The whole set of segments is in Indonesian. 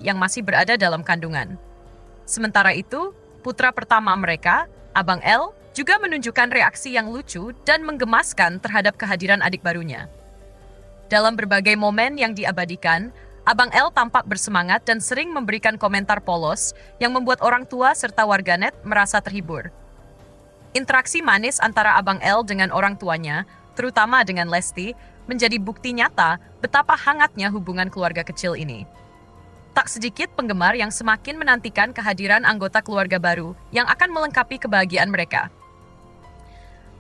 yang masih berada dalam kandungan. Sementara itu, putra pertama mereka, Abang L, juga menunjukkan reaksi yang lucu dan menggemaskan terhadap kehadiran adik barunya. Dalam berbagai momen yang diabadikan, Abang L tampak bersemangat dan sering memberikan komentar polos yang membuat orang tua serta warganet merasa terhibur. Interaksi manis antara Abang L dengan orang tuanya, terutama dengan Lesti, menjadi bukti nyata betapa hangatnya hubungan keluarga kecil ini. Tak sedikit penggemar yang semakin menantikan kehadiran anggota keluarga baru yang akan melengkapi kebahagiaan mereka.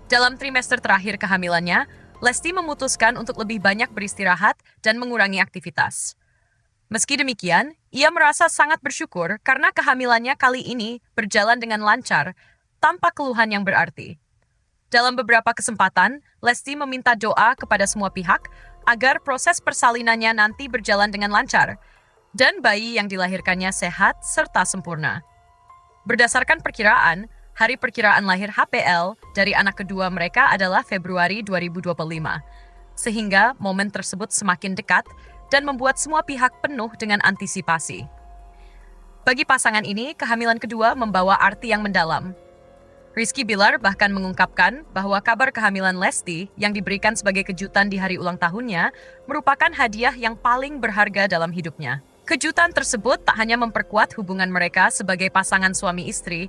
Dalam trimester terakhir kehamilannya, Lesti memutuskan untuk lebih banyak beristirahat dan mengurangi aktivitas. Meski demikian, ia merasa sangat bersyukur karena kehamilannya kali ini berjalan dengan lancar, tanpa keluhan yang berarti. Dalam beberapa kesempatan, Lesti meminta doa kepada semua pihak agar proses persalinannya nanti berjalan dengan lancar, dan bayi yang dilahirkannya sehat serta sempurna. Berdasarkan perkiraan, hari perkiraan lahir HPL dari anak kedua mereka adalah Februari 2025, sehingga momen tersebut semakin dekat dan membuat semua pihak penuh dengan antisipasi. Bagi pasangan ini, kehamilan kedua membawa arti yang mendalam. Rizky Bilar bahkan mengungkapkan bahwa kabar kehamilan Lesti yang diberikan sebagai kejutan di hari ulang tahunnya merupakan hadiah yang paling berharga dalam hidupnya. Kejutan tersebut tak hanya memperkuat hubungan mereka sebagai pasangan suami istri,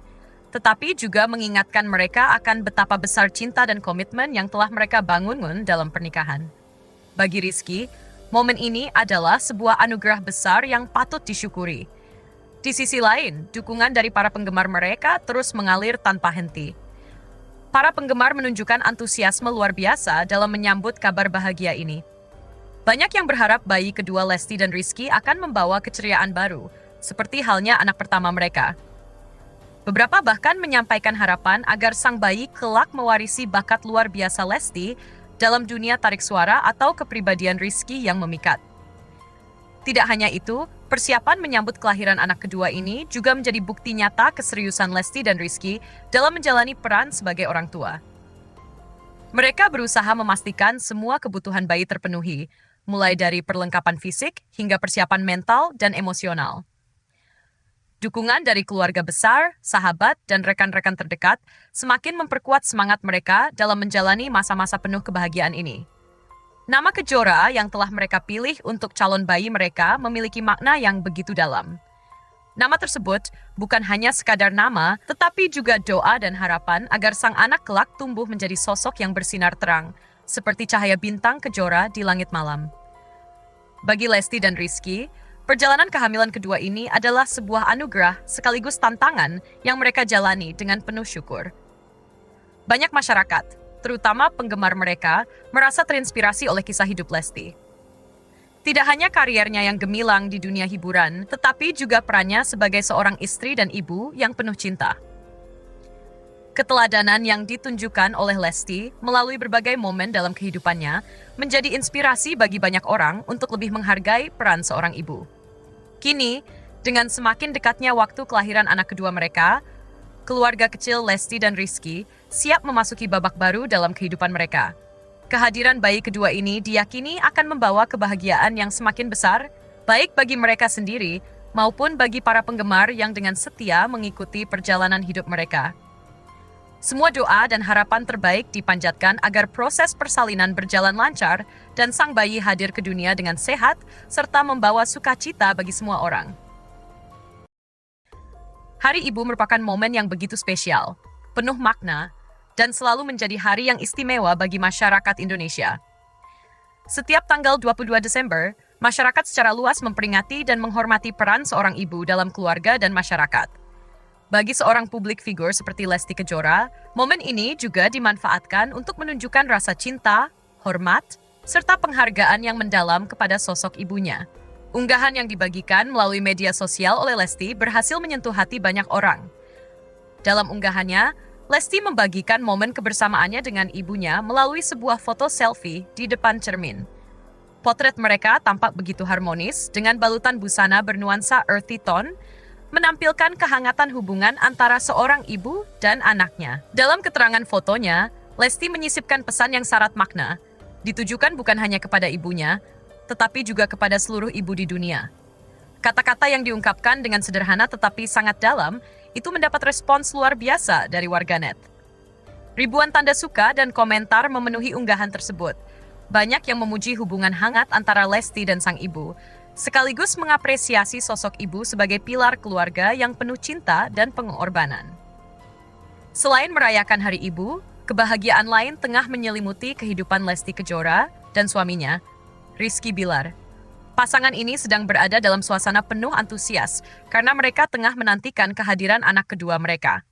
tetapi juga mengingatkan mereka akan betapa besar cinta dan komitmen yang telah mereka bangun dalam pernikahan. Bagi Rizky, momen ini adalah sebuah anugerah besar yang patut disyukuri. Di sisi lain, dukungan dari para penggemar mereka terus mengalir tanpa henti. Para penggemar menunjukkan antusiasme luar biasa dalam menyambut kabar bahagia ini. Banyak yang berharap bayi kedua Lesti dan Rizky akan membawa keceriaan baru, seperti halnya anak pertama mereka. Beberapa bahkan menyampaikan harapan agar sang bayi kelak mewarisi bakat luar biasa Lesti dalam dunia tarik suara atau kepribadian Rizky yang memikat. Tidak hanya itu, persiapan menyambut kelahiran anak kedua ini juga menjadi bukti nyata keseriusan Lesti dan Rizky dalam menjalani peran sebagai orang tua. Mereka berusaha memastikan semua kebutuhan bayi terpenuhi, mulai dari perlengkapan fisik hingga persiapan mental dan emosional. Dukungan dari keluarga besar, sahabat, dan rekan-rekan terdekat semakin memperkuat semangat mereka dalam menjalani masa-masa penuh kebahagiaan ini. Nama Kejora yang telah mereka pilih untuk calon bayi mereka memiliki makna yang begitu dalam. Nama tersebut bukan hanya sekadar nama, tetapi juga doa dan harapan agar sang anak kelak tumbuh menjadi sosok yang bersinar terang, seperti cahaya bintang Kejora di langit malam. Bagi Lesti dan Rizky, perjalanan kehamilan kedua ini adalah sebuah anugerah sekaligus tantangan yang mereka jalani dengan penuh syukur. Banyak masyarakat, terutama penggemar mereka, merasa terinspirasi oleh kisah hidup Lesti. Tidak hanya kariernya yang gemilang di dunia hiburan, tetapi juga perannya sebagai seorang istri dan ibu yang penuh cinta. Keteladanan yang ditunjukkan oleh Lesti melalui berbagai momen dalam kehidupannya menjadi inspirasi bagi banyak orang untuk lebih menghargai peran seorang ibu. Kini, dengan semakin dekatnya waktu kelahiran anak kedua mereka, keluarga kecil Lesti dan Rizky siap memasuki babak baru dalam kehidupan mereka. Kehadiran bayi kedua ini diyakini akan membawa kebahagiaan yang semakin besar, baik bagi mereka sendiri maupun bagi para penggemar yang dengan setia mengikuti perjalanan hidup mereka. Semua doa dan harapan terbaik dipanjatkan agar proses persalinan berjalan lancar dan sang bayi hadir ke dunia dengan sehat serta membawa sukacita bagi semua orang. Hari Ibu merupakan momen yang begitu spesial, penuh makna, dan selalu menjadi hari yang istimewa bagi masyarakat Indonesia. Setiap tanggal 22 Desember, masyarakat secara luas memperingati dan menghormati peran seorang ibu dalam keluarga dan masyarakat. Bagi seorang publik figur seperti Lesti Kejora, momen ini juga dimanfaatkan untuk menunjukkan rasa cinta, hormat, serta penghargaan yang mendalam kepada sosok ibunya. Unggahan yang dibagikan melalui media sosial oleh Lesti berhasil menyentuh hati banyak orang. Dalam unggahannya, Lesti membagikan momen kebersamaannya dengan ibunya melalui sebuah foto selfie di depan cermin. Potret mereka tampak begitu harmonis dengan balutan busana bernuansa earthy tone, menampilkan kehangatan hubungan antara seorang ibu dan anaknya. Dalam keterangan fotonya, Lesti menyisipkan pesan yang syarat makna, ditujukan bukan hanya kepada ibunya, tetapi juga kepada seluruh ibu di dunia. Kata-kata yang diungkapkan dengan sederhana tetapi sangat dalam itu mendapat respons luar biasa dari warganet. Ribuan tanda suka dan komentar memenuhi unggahan tersebut. Banyak yang memuji hubungan hangat antara Lesti dan sang ibu, sekaligus mengapresiasi sosok ibu sebagai pilar keluarga yang penuh cinta dan pengorbanan. Selain merayakan Hari Ibu, kebahagiaan lain tengah menyelimuti kehidupan Lesti Kejora dan suaminya, Rizky Bilar. Pasangan ini sedang berada dalam suasana penuh antusias karena mereka tengah menantikan kehadiran anak kedua mereka.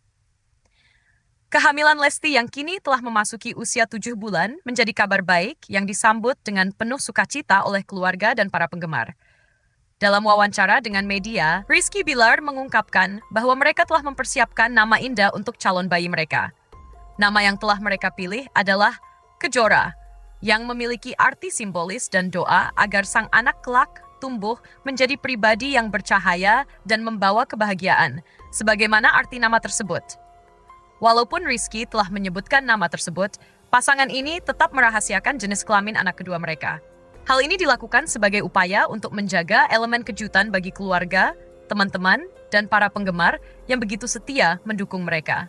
Kehamilan Lesti yang kini telah memasuki usia 7 bulan menjadi kabar baik yang disambut dengan penuh sukacita oleh keluarga dan para penggemar. Dalam wawancara dengan media, Rizky Bilar mengungkapkan bahwa mereka telah mempersiapkan nama indah untuk calon bayi mereka. Nama yang telah mereka pilih adalah Kejora, yang memiliki arti simbolis dan doa agar sang anak kelak tumbuh menjadi pribadi yang bercahaya dan membawa kebahagiaan, sebagaimana arti nama tersebut. Walaupun Rizky telah menyebutkan nama tersebut, pasangan ini tetap merahasiakan jenis kelamin anak kedua mereka. Hal ini dilakukan sebagai upaya untuk menjaga elemen kejutan bagi keluarga, teman-teman, dan para penggemar yang begitu setia mendukung mereka.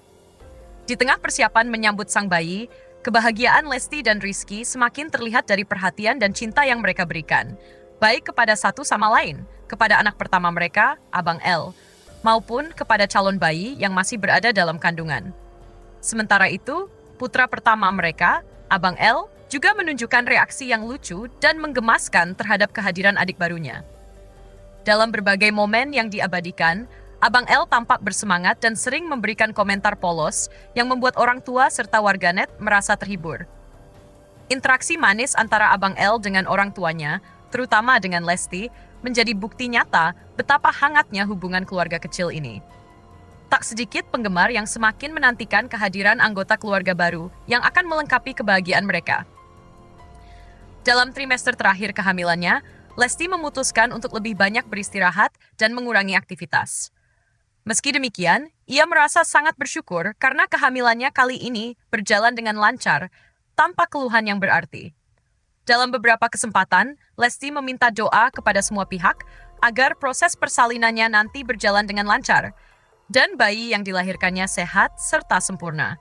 Di tengah persiapan menyambut sang bayi, kebahagiaan Lesti dan Rizky semakin terlihat dari perhatian dan cinta yang mereka berikan, baik kepada satu sama lain, kepada anak pertama mereka, Abang L, maupun kepada calon bayi yang masih berada dalam kandungan. Sementara itu, putra pertama mereka, Abang L, juga menunjukkan reaksi yang lucu dan menggemaskan terhadap kehadiran adik barunya. Dalam berbagai momen yang diabadikan, Abang L tampak bersemangat dan sering memberikan komentar polos yang membuat orang tua serta warganet merasa terhibur. Interaksi manis antara Abang L dengan orang tuanya, terutama dengan Lesti, menjadi bukti nyata betapa hangatnya hubungan keluarga kecil ini. Tak sedikit penggemar yang semakin menantikan kehadiran anggota keluarga baru yang akan melengkapi kebahagiaan mereka. Dalam trimester terakhir kehamilannya, Lesti memutuskan untuk lebih banyak beristirahat dan mengurangi aktivitas. Meski demikian, ia merasa sangat bersyukur karena kehamilannya kali ini berjalan dengan lancar, tanpa keluhan yang berarti. Dalam beberapa kesempatan, Lesti meminta doa kepada semua pihak agar proses persalinannya nanti berjalan dengan lancar dan bayi yang dilahirkannya sehat serta sempurna.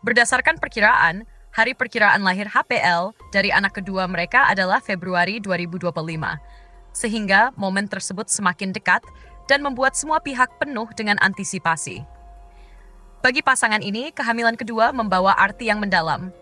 Berdasarkan perkiraan, hari perkiraan lahir HPL dari anak kedua mereka adalah Februari 2025, sehingga momen tersebut semakin dekat dan membuat semua pihak penuh dengan antisipasi. Bagi pasangan ini, kehamilan kedua membawa arti yang mendalam.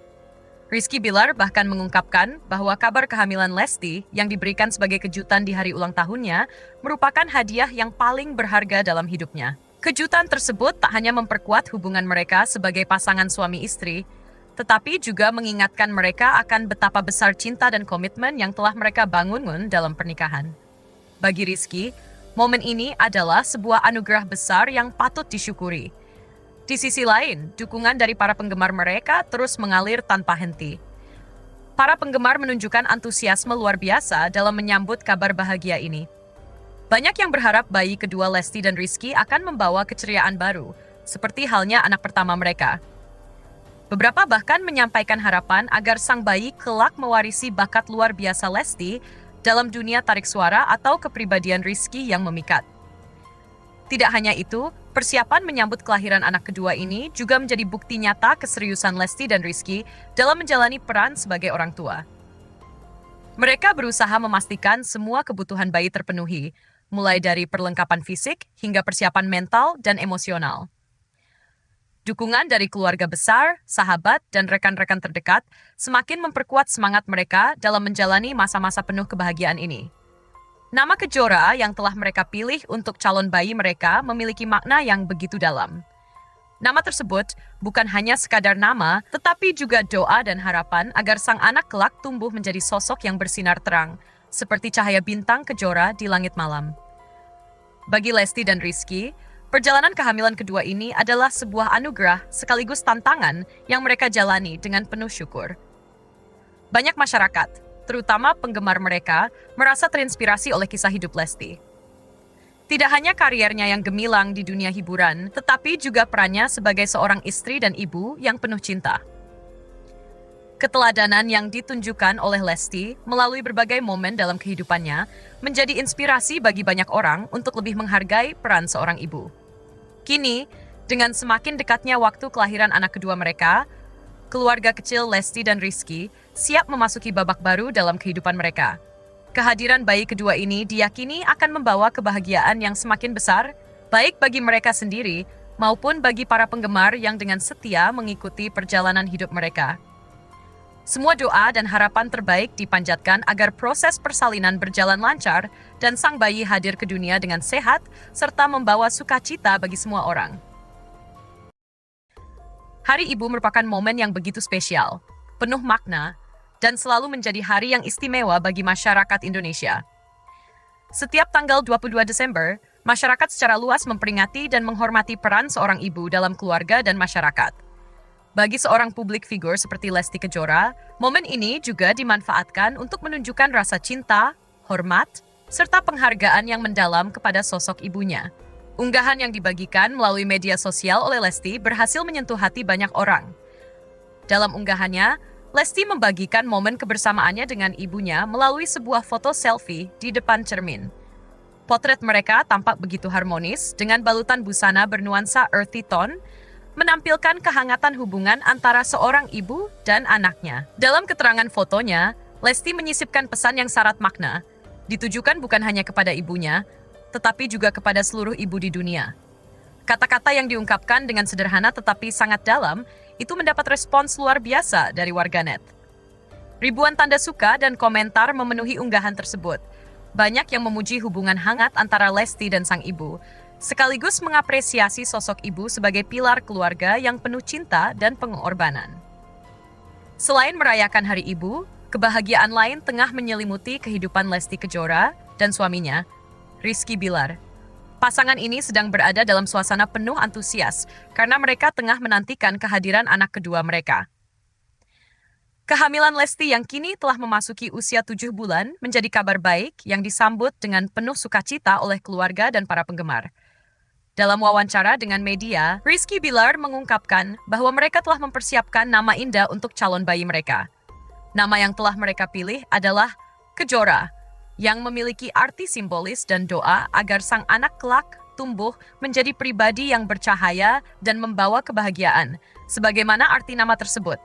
Rizky Bilar bahkan mengungkapkan bahwa kabar kehamilan Lesti yang diberikan sebagai kejutan di hari ulang tahunnya merupakan hadiah yang paling berharga dalam hidupnya. Kejutan tersebut tak hanya memperkuat hubungan mereka sebagai pasangan suami istri, tetapi juga mengingatkan mereka akan betapa besar cinta dan komitmen yang telah mereka bangun dalam pernikahan. Bagi Rizky, momen ini adalah sebuah anugerah besar yang patut disyukuri. Di sisi lain, dukungan dari para penggemar mereka terus mengalir tanpa henti. Para penggemar menunjukkan antusiasme luar biasa dalam menyambut kabar bahagia ini. Banyak yang berharap bayi kedua Lesti dan Rizky akan membawa keceriaan baru, seperti halnya anak pertama mereka. Beberapa bahkan menyampaikan harapan agar sang bayi kelak mewarisi bakat luar biasa Lesti dalam dunia tarik suara atau kepribadian Rizky yang memikat. Tidak hanya itu, persiapan menyambut kelahiran anak kedua ini juga menjadi bukti nyata keseriusan Lesti dan Rizky dalam menjalani peran sebagai orang tua. Mereka berusaha memastikan semua kebutuhan bayi terpenuhi, mulai dari perlengkapan fisik hingga persiapan mental dan emosional. Dukungan dari keluarga besar, sahabat, dan rekan-rekan terdekat semakin memperkuat semangat mereka dalam menjalani masa-masa penuh kebahagiaan ini. Nama Kejora yang telah mereka pilih untuk calon bayi mereka memiliki makna yang begitu dalam. Nama tersebut bukan hanya sekadar nama, tetapi juga doa dan harapan agar sang anak kelak tumbuh menjadi sosok yang bersinar terang, seperti cahaya bintang Kejora di langit malam. Bagi Lesti dan Rizky, perjalanan kehamilan kedua ini adalah sebuah anugerah sekaligus tantangan yang mereka jalani dengan penuh syukur. Banyak masyarakat, terutama penggemar mereka, merasa terinspirasi oleh kisah hidup Lesti. Tidak hanya kariernya yang gemilang di dunia hiburan, tetapi juga perannya sebagai seorang istri dan ibu yang penuh cinta. Keteladanan yang ditunjukkan oleh Lesti melalui berbagai momen dalam kehidupannya menjadi inspirasi bagi banyak orang untuk lebih menghargai peran seorang ibu. Kini, dengan semakin dekatnya waktu kelahiran anak kedua mereka, keluarga kecil Lesti dan Rizky siap memasuki babak baru dalam kehidupan mereka. Kehadiran bayi kedua ini diyakini akan membawa kebahagiaan yang semakin besar, baik bagi mereka sendiri maupun bagi para penggemar yang dengan setia mengikuti perjalanan hidup mereka. Semua doa dan harapan terbaik dipanjatkan agar proses persalinan berjalan lancar dan sang bayi hadir ke dunia dengan sehat serta membawa sukacita bagi semua orang. Hari Ibu merupakan momen yang begitu spesial, penuh makna, dan selalu menjadi hari yang istimewa bagi masyarakat Indonesia. Setiap tanggal 22 Desember, masyarakat secara luas memperingati dan menghormati peran seorang ibu dalam keluarga dan masyarakat. Bagi seorang publik figur seperti Lesti Kejora, momen ini juga dimanfaatkan untuk menunjukkan rasa cinta, hormat, serta penghargaan yang mendalam kepada sosok ibunya. Unggahan yang dibagikan melalui media sosial oleh Lesti berhasil menyentuh hati banyak orang. Dalam unggahannya, Lesti membagikan momen kebersamaannya dengan ibunya melalui sebuah foto selfie di depan cermin. Potret mereka tampak begitu harmonis dengan balutan busana bernuansa earthy tone, menampilkan kehangatan hubungan antara seorang ibu dan anaknya. Dalam keterangan fotonya, Lesti menyisipkan pesan yang syarat makna, ditujukan bukan hanya kepada ibunya, tetapi juga kepada seluruh ibu di dunia. Kata-kata yang diungkapkan dengan sederhana tetapi sangat dalam, itu mendapat respons luar biasa dari warganet. Ribuan tanda suka dan komentar memenuhi unggahan tersebut. Banyak yang memuji hubungan hangat antara Lesti dan sang ibu, sekaligus mengapresiasi sosok ibu sebagai pilar keluarga yang penuh cinta dan pengorbanan. Selain merayakan Hari Ibu, kebahagiaan lain tengah menyelimuti kehidupan Lesti Kejora dan suaminya, Rizky Bilar. Pasangan ini sedang berada dalam suasana penuh antusias karena mereka tengah menantikan kehadiran anak kedua mereka. Kehamilan Lesti yang kini telah memasuki usia 7 bulan menjadi kabar baik yang disambut dengan penuh sukacita oleh keluarga dan para penggemar. Dalam wawancara dengan media, Rizky Bilar mengungkapkan bahwa mereka telah mempersiapkan nama indah untuk calon bayi mereka. Nama yang telah mereka pilih adalah Kejora, yang memiliki arti simbolis dan doa agar sang anak kelak tumbuh menjadi pribadi yang bercahaya dan membawa kebahagiaan, sebagaimana arti nama tersebut.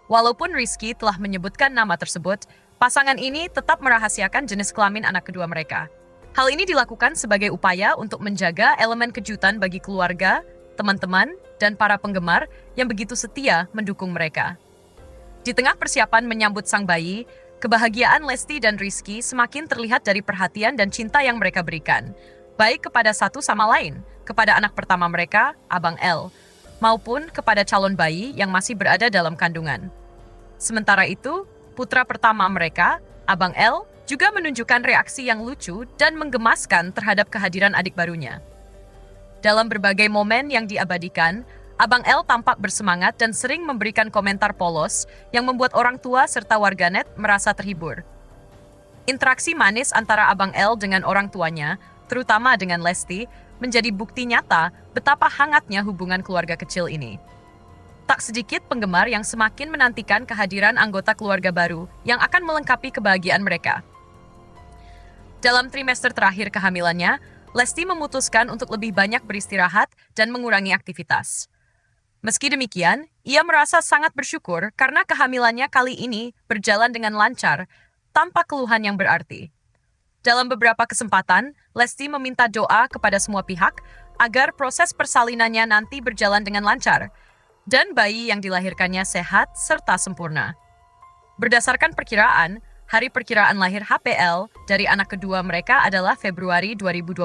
Walaupun Rizky telah menyebutkan nama tersebut, pasangan ini tetap merahasiakan jenis kelamin anak kedua mereka. Hal ini dilakukan sebagai upaya untuk menjaga elemen kejutan bagi keluarga, teman-teman, dan para penggemar yang begitu setia mendukung mereka. Di tengah persiapan menyambut sang bayi, kebahagiaan Lesti dan Rizky semakin terlihat dari perhatian dan cinta yang mereka berikan, baik kepada satu sama lain, kepada anak pertama mereka, Abang L, maupun kepada calon bayi yang masih berada dalam kandungan. Sementara itu, putra pertama mereka, Abang L, juga menunjukkan reaksi yang lucu dan menggemaskan terhadap kehadiran adik barunya. Dalam berbagai momen yang diabadikan, Abang L tampak bersemangat dan sering memberikan komentar polos yang membuat orang tua serta warganet merasa terhibur. Interaksi manis antara Abang L dengan orang tuanya, terutama dengan Lesti, menjadi bukti nyata betapa hangatnya hubungan keluarga kecil ini. Tak sedikit penggemar yang semakin menantikan kehadiran anggota keluarga baru yang akan melengkapi kebahagiaan mereka. Dalam trimester terakhir kehamilannya, Lesti memutuskan untuk lebih banyak beristirahat dan mengurangi aktivitas. Meski demikian, ia merasa sangat bersyukur karena kehamilannya kali ini berjalan dengan lancar, tanpa keluhan yang berarti. Dalam beberapa kesempatan, Lesti meminta doa kepada semua pihak agar proses persalinannya nanti berjalan dengan lancar, dan bayi yang dilahirkannya sehat serta sempurna. Berdasarkan perkiraan, hari perkiraan lahir HPL dari anak kedua mereka adalah Februari 2025,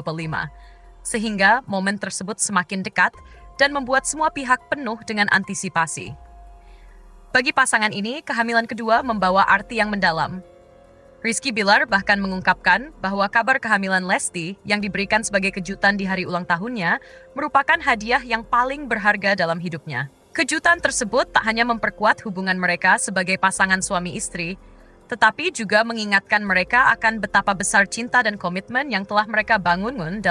sehingga momen tersebut semakin dekat dan membuat semua pihak penuh dengan antisipasi. Bagi pasangan ini, kehamilan kedua membawa arti yang mendalam. Rizky Bilar bahkan mengungkapkan bahwa kabar kehamilan Lesti yang diberikan sebagai kejutan di hari ulang tahunnya merupakan hadiah yang paling berharga dalam hidupnya. Kejutan tersebut tak hanya memperkuat hubungan mereka sebagai pasangan suami istri, tetapi juga mengingatkan mereka akan betapa besar cinta dan komitmen yang telah mereka bangun dalam